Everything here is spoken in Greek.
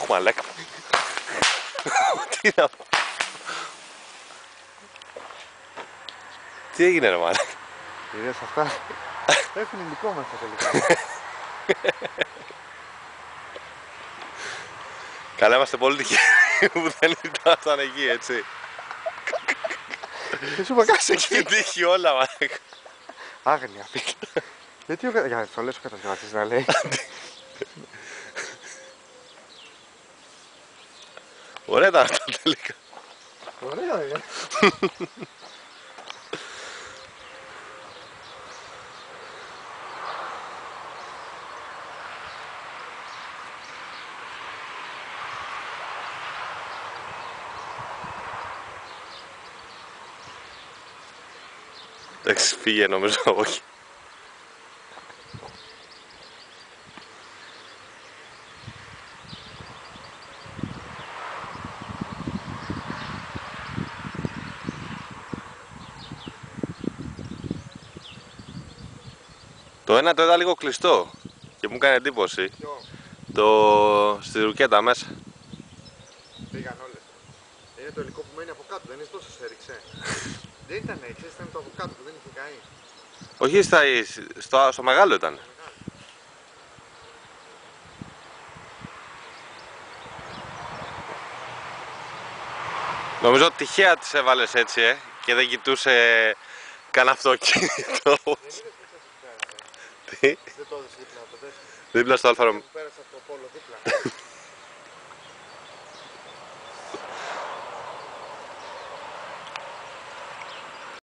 Μαλάκα. Τι να πω. Τι έγινε ρε μαλάκα. Είδες αυτά. Έχουν υλικό μέσα τελικά. Καλά είμαστε πολύ τυχεροί που δεν ήμασταν εκεί, έτσι. Δεν σου είπα κάτσε εκεί. Έχει τύχει όλα μαλάκα. Άγνοια φίλε. Γιατί ο για το λες ο κατασκευαστής να λέει. Ωραία ήταν αυτά τελικά. Ωραία. Εντάξει, φύγε νομίζω, όχι. Το ένα το είδα λίγο κλειστό και μου έκανε εντύπωση. Ποιο? Στη ρουκέτα μέσα. Πήγαν όλες. Είναι το υλικό που μένει από κάτω, δεν είναι τόσο σε έριξε. Δεν ήταν έτσι, ήταν το από κάτω που δεν είχε καεί. Όχι στο μεγάλο ήταν. Νομίζω τυχαία τις έβαλες έτσι και δεν κοιτούσε καν αυτοκίνητο. Τι? Δεν το έδωσε δίπλα από το τέτοιο. Δίπλα στο Αλφα Ρωμαίο. Πέρασε από το πόλο δίπλα.